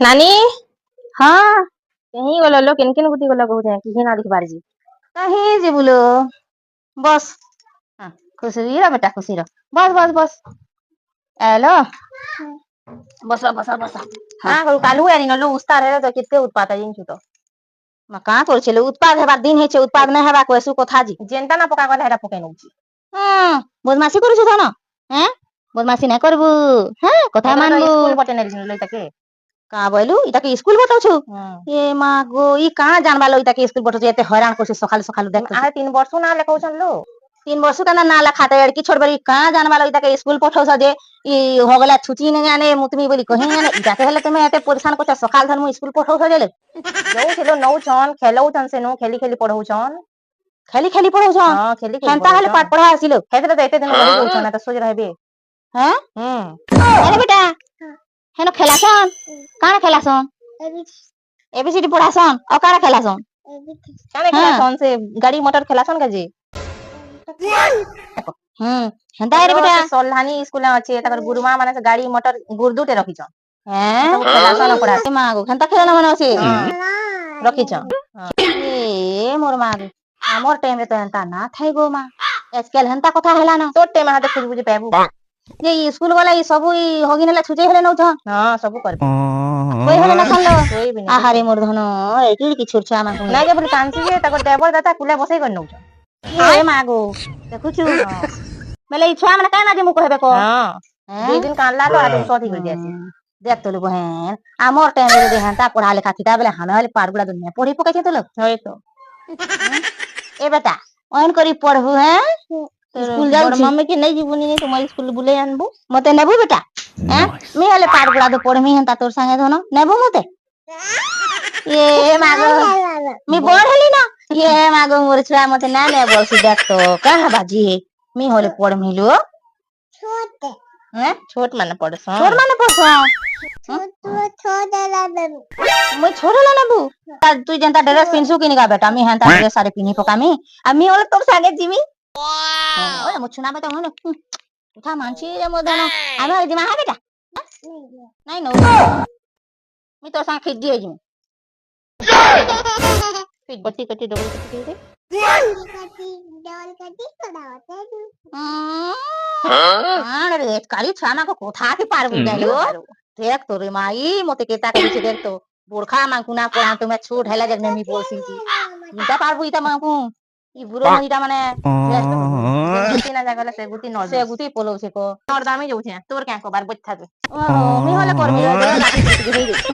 नानी हाँ कहीं गलो लो किन किन गुती गलो कहू कि ना दिख बार जी कहीं जी बोलो बस हाँ खुश रहो बेटा खुशी रहो बस बस बस हेलो बस बस बस हाँ करू कालू यानी नलो उस्ता रहे तो कितने उत्पात है जिन छुतो मैं कहाँ कर चले उत्पाद हेबार दिन है उत्पाद नहीं हेबा को ऐसु कथा जी जेंटा ना पका गला हेरा पके नउची बदमाशी करू छ ना हैं बदमाशी नहीं करबू हैं कथा मानबू स्कूल पटे ने लई तके का बोलू इटा के स्कूल बटाउ छु ए मां गो ई कहाँ जानबा लो इटा के स्कूल बटाउ एते हैरान कर छु सकाल सकाल देख आ 3 वर्ष ना लेखौ छन लो 3 वर्ष का ना लखाते लड़की छोड़ बड़ी कहाँ जानबा लो इटा के स्कूल पठाउ छ जे ई हो गला छुची न जाने मुतमी बोली कहीं जाने इटा के हले तुमे एते परेशान को सकाल धन मु स्कूल पठाउ छ जेले जाऊ छिलो नौ छन खेलौ छन से नो खेली खेली पढ़ौ छन खाली खाली पढ़ौ छ हां खेली खेली हेंता हले पाठ पढ़ा आसिलो हेतरे तो एते दिन बड़ी जाऊ छन त सोच रहबे हैं अरे बेटा हेनो खेलासन काना खेलासन एबीसीडी पढ़ासन और काना खेलासन काने खेलासन से गाड़ी मोटर खेलासन का जी हेंता रे बेटा सोल्हानी स्कूल अच्छे तकर गुरुमा माने से गाड़ी मोटर गुरदुटे रखी छ हैं खेलासन पढ़ा ए मां गो हेंता खेलना माने আছে रखी छ ए मोर मां गो हमर टाइम रे तो हेंता ना थाई गो मां आजकल हेंता कथा हैला ना तो टाइम हाते खुद बुझे पाबू ये स्कूल वाला ये सब ई होगिन ला छुचे हेले नउ छ हां सब कर कोई हेले ना खालो कोई भी नहीं आहारे मोर धन एकी की छोरछा मा ना के बोले कांसी जे तकर ड्राइवर दाता कुले बसई कर नउ छ ए मां गो देखु छु मेले ई छुआ माने काई ना जे मु कहबे को हां दे दिन कान ला लो आदम सौथी कर दियासी देख तो लोग हैं आमर टाइम रे दे हेंता पढ़ा लिखा थिता बेले हमे वाले पारगुला दुनिया पढ़ी पके तो लोग होय तो ए बेटा ओन करी पढ़बू हैं स्कूल जाऊ छी मम्मी के नहीं जीवनी नहीं तुम स्कूल बुले आनबू मते नेबू बेटा हैं मी हले पारगुला तो पढ़मी हेंता तोर संगे धनो नेबू मते ये मागो मी बोर हली ना ये मागो मोर छुआ मते ना ने बोलसी देख तो कहा बाजी मी होले पढ़मी लो छोटे हैं छोट माने पड़स छोट माने पढ़स मैं छोड़ला नेबू तू जनता ड्रेस पिनसु किनी का बेटा मी हेंता ड्रेस सारे पिनी पकामी आ मी होले तोर संगे जीवी ओए मु छुना बेटा होने उठा मानसी रे मो धनो आमे हले दिमा हा बेटा नहीं नो मी तो संग खिद दिए जी फिर कटी कटी डबल कटी दे हां रे काली छाना को कोथा के पार बुझ जाइलो देख तो रे माई मोते केता के छे देख तो बुरखा मांकुना पड़ा तो मैं छोट हैला जग में मी बोलसी जी इता पार बुइता मांकू ई बुरो महिटा माने गुती ना जागला से गुती पोलो से को नोर दामी जाऊ छे तोर क्या को बार बच्चा जो ओ मी होले करमी रे